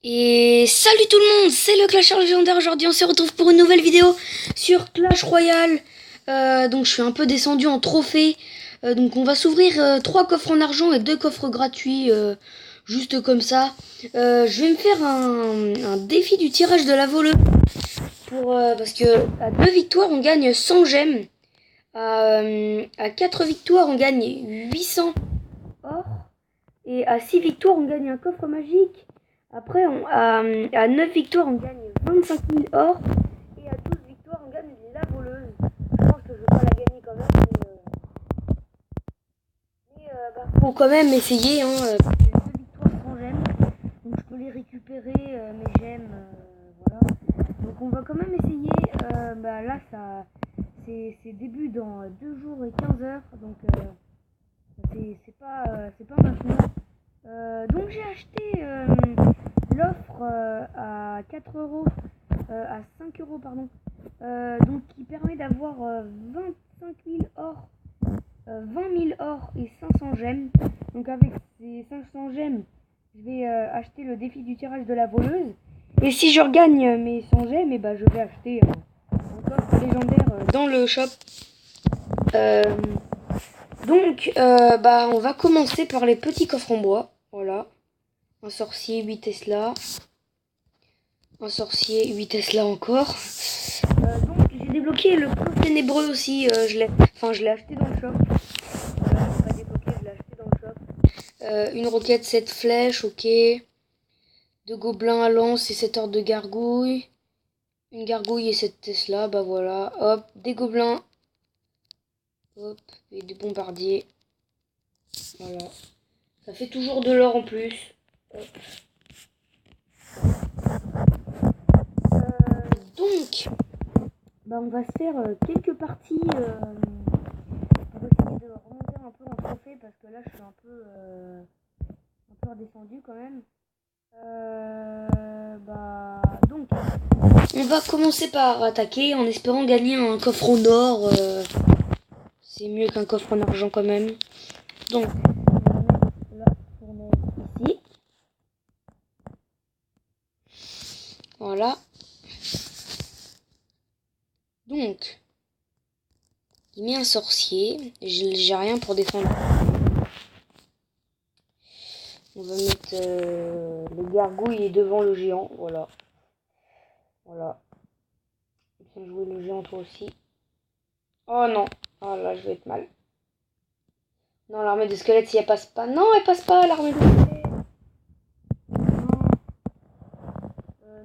Et salut tout le monde, c'est le Clasheur légendaire. Aujourd'hui on se retrouve pour une nouvelle vidéo sur Clash Royale. Donc je suis un peu descendu en trophée. Donc on va s'ouvrir 3 coffres en argent et 2 coffres gratuits. Juste comme ça. Je vais me faire un défi du tirage de la voleuse. Parce que à 2 victoires on gagne 100 gemmes. À 4 victoires on gagne 800 or. Et à 6 victoires on gagne un coffre magique. Après, à 9 victoires, on gagne 25 000 or. Et à 12 victoires, on gagne la voleuse. Je pense que je vais pas la gagner quand même. Faut quand même essayer. Parce que 2 victoires sans gemmes. Donc je peux les récupérer, mes gemmes. Voilà. Donc on va quand même essayer. Là, c'est début dans 2 jours et 15 heures. Donc c'est pas maintenant. Donc j'ai acheté l'offre à 4 euros, à 5 euros pardon, donc qui permet d'avoir 25 000 or, 20 000 or et 500 gemmes. Donc avec ces 500 gemmes, je vais acheter le défi du tirage de la voleuse. Et si je regagne mes 100 gemmes, je vais acheter un coffre légendaire dans le shop. On va commencer par les petits coffres en bois. Voilà. Un sorcier, 8 Tesla. Un sorcier, 8 Tesla encore. Donc j'ai débloqué le prince ténébreux aussi. Je l'ai acheté dans le shop. Voilà, je l'ai pas débloqué, je l'ai acheté dans le shop. Une roquette, 7 flèches, ok. 2 gobelins à lance et 7 ordres de gargouilles. Une gargouille et 7 Tesla, bah voilà. Hop, des gobelins. Hop, et des bombardiers. Voilà. Ça fait toujours de l'or en plus. Hop. On va se faire quelques parties pour essayer de remonter un peu en trophée parce que là je suis un peu redescendu quand même. Donc on va commencer par attaquer en espérant gagner un coffre en or. C'est mieux qu'un coffre en argent quand même. Donc on va mettre la fournaise ici. Voilà. Donc il met un sorcier. J'ai rien pour défendre. On va mettre les gargouilles devant le géant. Voilà. Voilà. Bien joué le géant toi aussi. Oh non. Oh là je vais être mal. Non, l'armée de squelettes, si elle passe pas. Non, elle passe pas, l'armée de squelettes.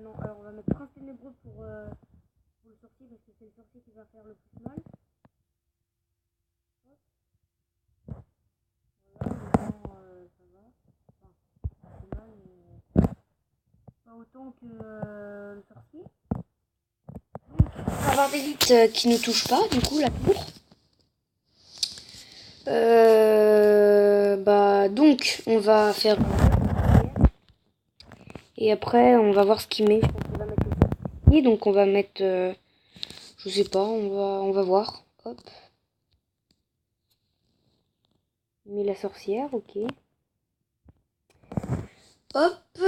Non, alors on va mettre prince ténébreux pour le sorcier parce que c'est le sorcier qui va faire le plus mal. Voilà, ça va. Enfin, c'est mal, mais pas autant que le sorcier. Donc, on va avoir des élites qui ne touchent pas, du coup, la tour. Donc, on va faire. Et après, on va voir ce qu'il met. Je pense qu'on va mettre le sorcier. Donc, on va mettre. Je sais pas, on va voir. Hop. Il met la sorcière, ok. Hop.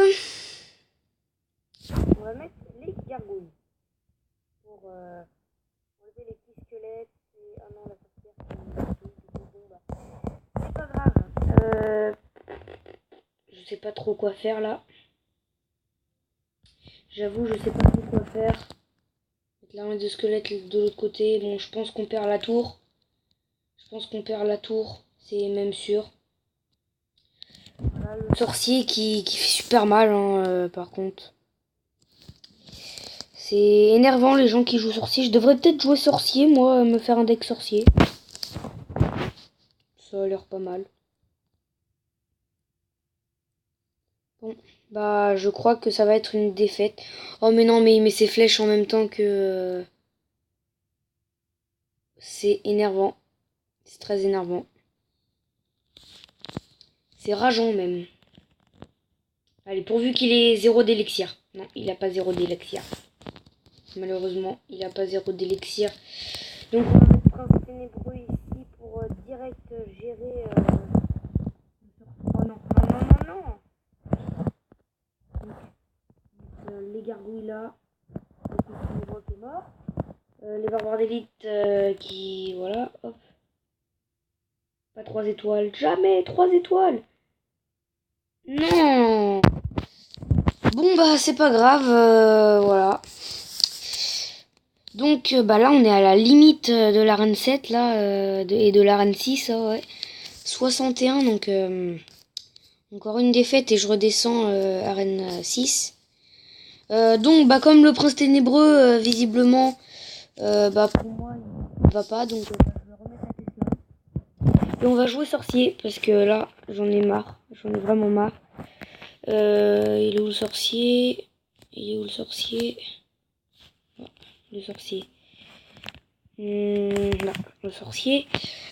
On va mettre les gargouilles. Pour enlever les petits squelettes. Et... Ah non, la sorcière. C'est pas grave. Je sais pas trop quoi faire là. J'avoue, je sais pas trop quoi faire. Mettre l'armée de squelettes de l'autre côté. Bon, je pense qu'on perd la tour. C'est même sûr. Voilà, le sorcier qui fait super mal, par contre. C'est énervant les gens qui jouent sorcier. Je devrais peut-être jouer sorcier, moi, me faire un deck sorcier. Ça a l'air pas mal. Bon, je crois que ça va être une défaite. Oh mais non, mais il met ses flèches en même temps que... C'est énervant. C'est très énervant. C'est rageant même. Allez, pourvu qu'il ait 0 d'élixir. Non, il a pas 0 d'élixir. Malheureusement, il a pas 0 d'élixir. Donc on va mettre prince ténébreux ici pour direct gérer... Oh non, non, non, non, non. gargouille là. Qui est mort. Les barbares d'élite qui... Voilà, hop. Pas 3 étoiles. Jamais 3 étoiles. Non. Bon bah c'est pas grave, voilà. Donc bah là on est à la limite de l'arène 7 là, et de l'arène 6, ouais. 61, donc encore une défaite et je redescends arène 6. Donc bah comme le prince ténébreux visiblement bah pour moi il va pas, donc je vais remettre la Tesla. Et on va jouer sorcier parce que là j'en ai marre, j'en ai vraiment marre. Il est où le sorcier? Il est où le sorcier? Le sorcier. Là, le sorcier.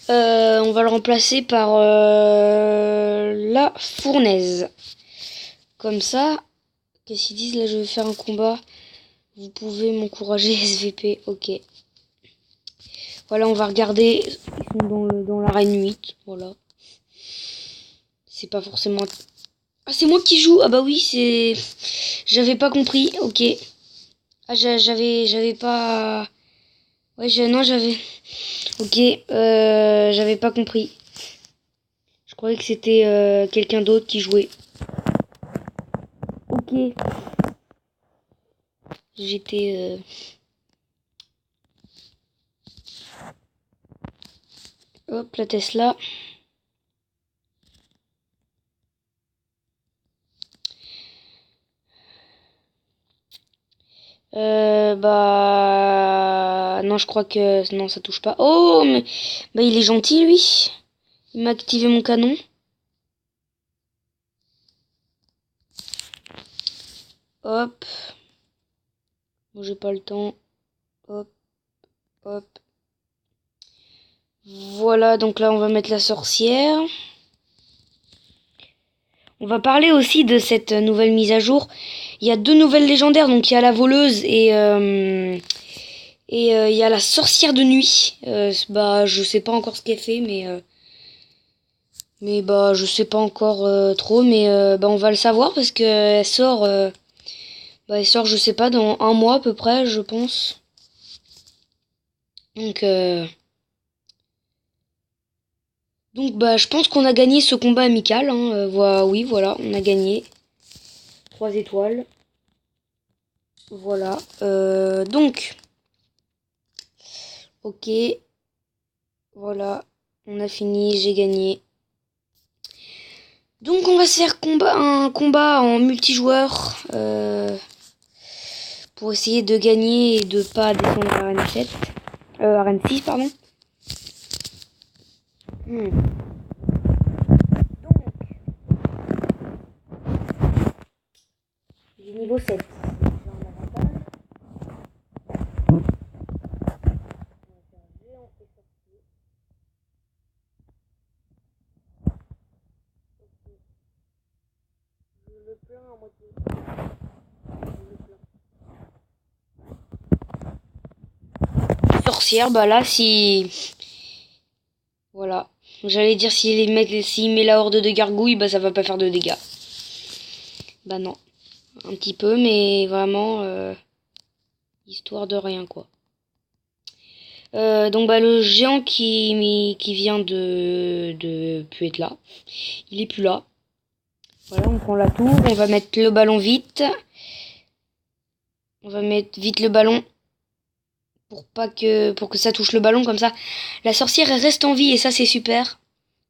On va le remplacer par la fournaise. Comme ça, qu'est-ce qu'ils disent? Là, je vais faire un combat. Vous pouvez m'encourager, SVP. Ok. Voilà, on va regarder. Ils sont dans l'arène 8. Voilà. C'est pas forcément... Ah, c'est moi qui joue. Ah bah oui, c'est... J'avais pas compris. Ok. Ah, j'avais pas... Ouais, non, j'avais... Ok, j'avais pas compris. Je croyais que c'était quelqu'un d'autre qui jouait. Ok. J'étais... Hop, la Tesla. Bah... Non, je crois que... Non, ça touche pas. Oh, mais... Bah, il est gentil, lui. Il m'a activé mon canon. Hop. Bon, j'ai pas le temps. Hop. Hop. Voilà, donc là, on va mettre la sorcière. On va parler aussi de cette nouvelle mise à jour. Il y a 2 nouvelles légendaires, donc il y a la voleuse et il y a la sorcière de nuit. Bah je sais pas encore ce qu'elle fait, mais bah je sais pas encore trop, mais bah on va le savoir parce que elle sort je sais pas dans 1 mois à peu près, je pense. Donc bah je pense qu'on a gagné ce combat amical. Hein. Oui voilà, on a gagné 3 étoiles. Voilà. Donc ok. Voilà, on a fini, j'ai gagné. Donc on va se faire un combat en multijoueur pour essayer de gagner et de pas descendre à Arène 7. Arène 6, pardon. Donc, j'ai niveau 7. Sorcière, bah là, si... Voilà. J'allais dire s'il met la horde de gargouilles, bah ça va pas faire de dégâts. Bah non. Un petit peu, mais vraiment... histoire de rien, quoi. Donc bah le géant qui vient de plus être là. Il est plus là. Voilà, on prend la tour, on va mettre le ballon vite. On va mettre vite le ballon pour que ça touche le ballon comme ça. La sorcière elle reste en vie et ça c'est super.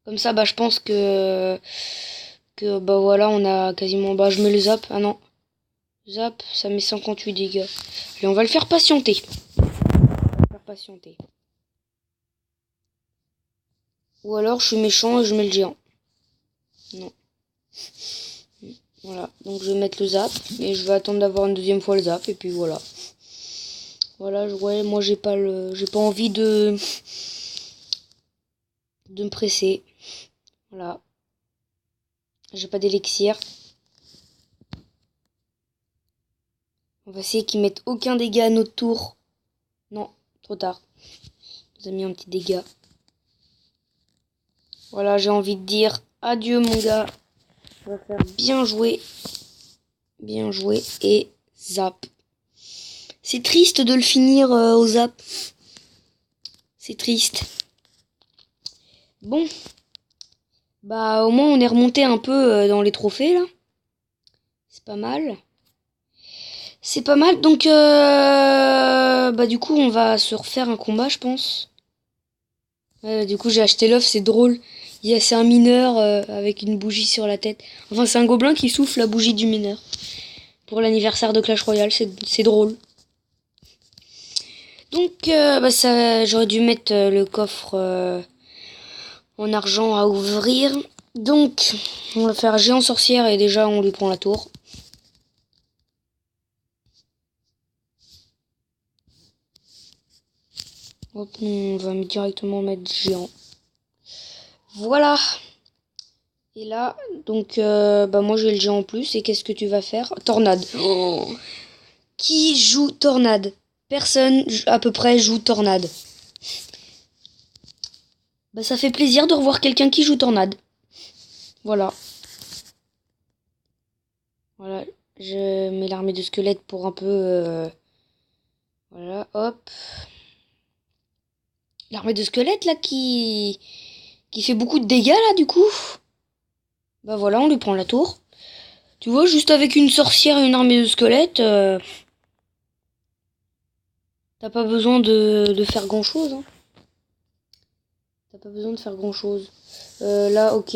Comme ça bah je pense que bah voilà, on a quasiment bah je mets le zap. Ah non. Zap, ça met 58 dégâts. Et on va le faire patienter. Ou alors je suis méchant et je mets le géant. Non. Voilà, donc je vais mettre le zap et je vais attendre d'avoir une deuxième fois le zap et puis voilà. Voilà, ouais, moi j'ai pas envie de me presser. Voilà. J'ai pas d'élixir. On va essayer qu'ils mettent aucun dégât à notre tour. Non, trop tard. On nous a mis un petit dégât. Voilà, j'ai envie de dire adieu mon gars. On va faire bien jouer. Bien joué et zap. C'est triste de le finir au zap. C'est triste. Bon. Bah au moins on est remonté un peu dans les trophées là. C'est pas mal. C'est pas mal. Donc bah du coup on va se refaire un combat je pense. Du coup j'ai acheté l'œuf, c'est drôle. C'est un mineur avec une bougie sur la tête. Enfin c'est un gobelin qui souffle la bougie du mineur. Pour l'anniversaire de Clash Royale, c'est drôle. Donc bah ça j'aurais dû mettre le coffre en argent à ouvrir. Donc on va faire géant sorcière et déjà on lui prend la tour. Hop, on va directement mettre géant. Voilà. Et là, donc, bah moi j'ai le géant en plus. Et qu'est-ce que tu vas faire? Tornade. Oh. Qui joue tornade? Personne à peu près joue tornade. Bah ça fait plaisir de revoir quelqu'un qui joue tornade. Voilà. Voilà. Je mets l'armée de squelettes pour un peu... Voilà, hop. L'armée de squelettes là qui fait beaucoup de dégâts là du coup. Bah voilà, on lui prend la tour. Tu vois, juste avec une sorcière et une armée de squelettes, t'as pas besoin de faire grand chose. Hein. T'as pas besoin de faire grand chose. Là, ok,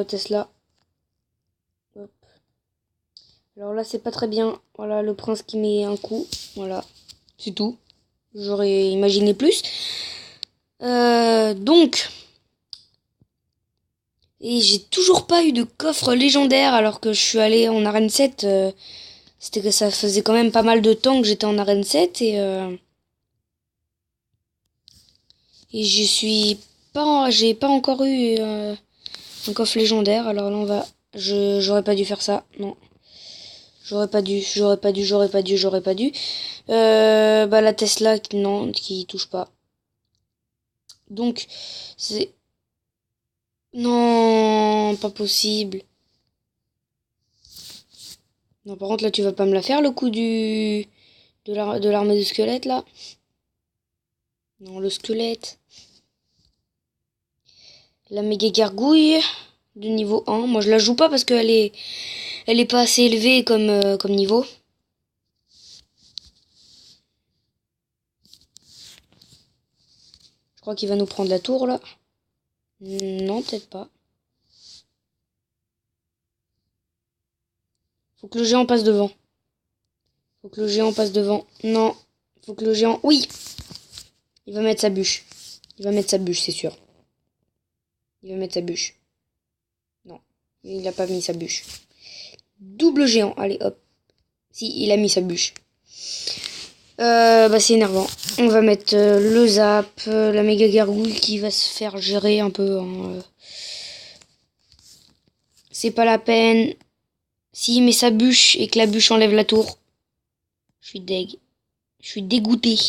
Tesla. Hop. Alors là, c'est pas très bien. Voilà, le prince qui met un coup. Voilà, c'est tout. J'aurais imaginé plus. Donc... Et j'ai toujours pas eu de coffre légendaire alors que je suis allée en arène 7. C'était que ça faisait quand même pas mal de temps que j'étais en arène 7 et j'ai pas encore eu un coffre légendaire. Alors là on va, j'aurais pas dû faire ça. Non, j'aurais pas dû. Bah la Tesla non, qui touche pas. Donc c'est non, pas possible. Non, par contre, là, tu vas pas me la faire, le coup de l'armée de squelette, là. Non, le squelette. La méga gargouille de niveau 1. Moi, je la joue pas parce elle est pas assez élevée comme niveau. Je crois qu'il va nous prendre la tour, là. Non, peut-être pas. Faut que le géant passe devant. Faut que le géant passe devant. Non. Faut que le géant... Oui! Il va mettre sa bûche. Il va mettre sa bûche, c'est sûr. Il va mettre sa bûche. Non. Il a pas mis sa bûche. Double géant. Allez, hop. Si, il a mis sa bûche. Bah c'est énervant. On va mettre le zap, la méga gargouille qui va se faire gérer un peu. Hein. C'est pas la peine. S'il met sa bûche et que la bûche enlève la tour, je suis deg. Je suis dégoûté.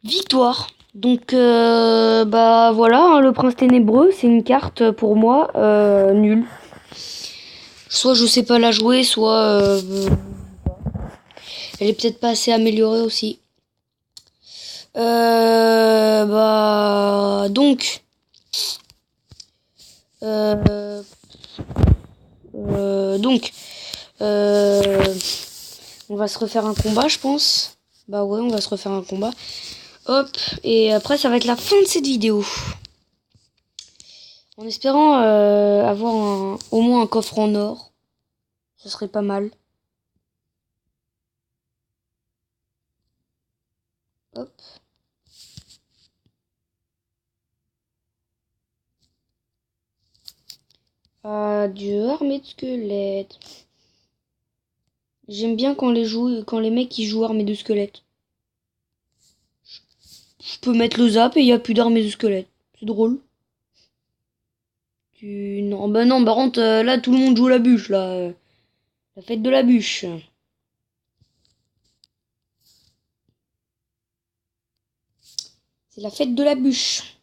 Victoire. Donc bah voilà, hein, le prince ténébreux, c'est une carte pour moi nulle. Soit je sais pas la jouer, soit elle est peut-être pas assez améliorée aussi. Bah donc donc on va se refaire un combat je pense. Bah ouais, on va se refaire un combat. Hop, et après ça va être la fin de cette vidéo. En espérant avoir au moins un coffre en or. Ce serait pas mal. Hop. Adieu, armée de squelettes. J'aime bien quand les mecs qui jouent armée de squelettes. Je peux mettre le zap et il n'y a plus d'armée de squelettes. C'est drôle. Non, bah non, par contre, là, tout le monde joue la bûche, là. La fête de la bûche. C'est la fête de la bûche.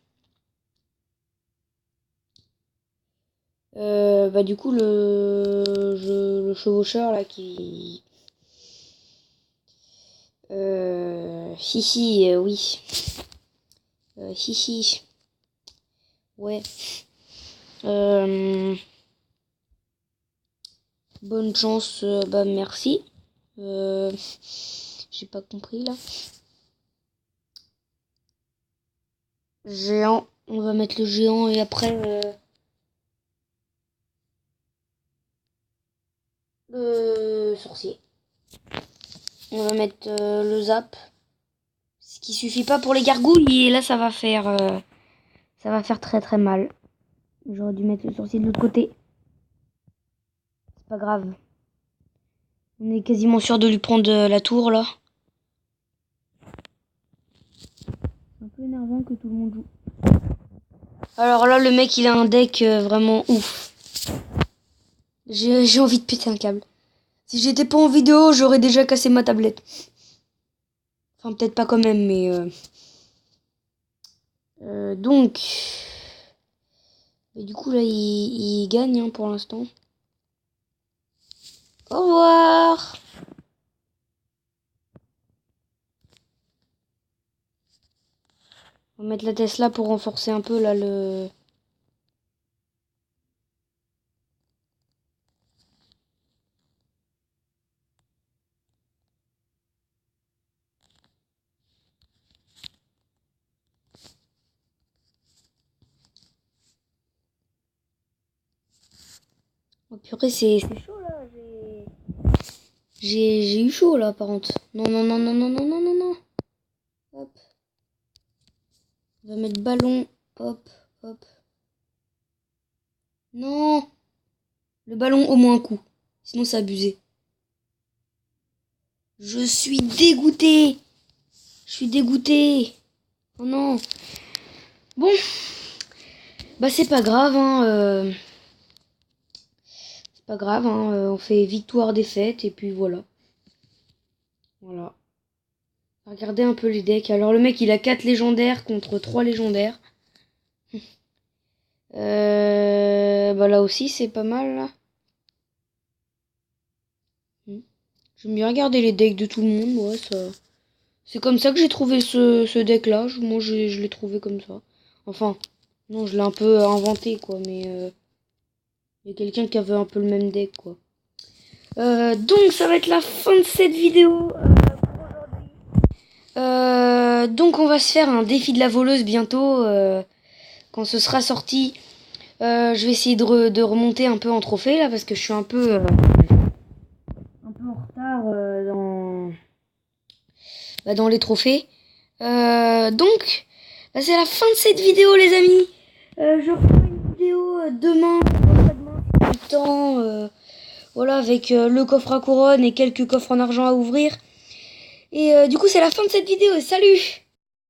Bah du coup, le chevaucheur, là, qui Hihi, oui. Hihi. Ouais. Bonne chance, bah merci. J'ai pas compris là. Géant. On va mettre le géant et après le sorcier. On va mettre le zap. Ce qui suffit pas pour les gargouilles et là ça va faire très très mal. J'aurais dû mettre le sorcier de l'autre côté. C'est pas grave. On est quasiment sûr de lui prendre la tour là. C'est un peu énervant que tout le monde joue. Alors là le mec il a un deck vraiment ouf. J'ai envie de péter un câble. Si j'étais pas en vidéo j'aurais déjà cassé ma tablette. Enfin peut-être pas quand même mais donc et du coup là il gagne hein, pour l'instant. Au revoir. On va mettre la Tesla pour renforcer un peu là le... Oh purée c'est chaud là. J'ai eu chaud là par contre. Non non non non non non non non non. Hop. On va mettre ballon. Hop hop. Non. Le ballon au moins un coup. Sinon c'est abusé. Je suis dégoûté. Je suis dégoûté. Oh non. Bon. Bah c'est pas grave hein. C'est pas grave hein. On fait victoire défaite et puis voilà. Voilà. Regardez un peu les decks. Alors le mec il a 4 légendaires contre 3 légendaires. Bah là aussi c'est pas mal là. J'aime bien regarder les decks de tout le monde. Ouais, ça... C'est comme ça que j'ai trouvé ce deck là. Moi je l'ai trouvé comme ça. Enfin, non je l'ai un peu inventé quoi. Mais il y a quelqu'un qui avait un peu le même deck quoi. Donc ça va être la fin de cette vidéo pour aujourd'hui. Donc on va se faire un défi de la voleuse bientôt. Quand ce sera sorti. Je vais essayer de remonter un peu en trophée là parce que je suis un peu en retard dans les trophées. Donc, bah, c'est la fin de cette vidéo les amis. Je referai une vidéo demain, après-demain, si j'ai du temps. Voilà, avec le coffre à couronne et quelques coffres en argent à ouvrir. Et du coup, c'est la fin de cette vidéo. Salut!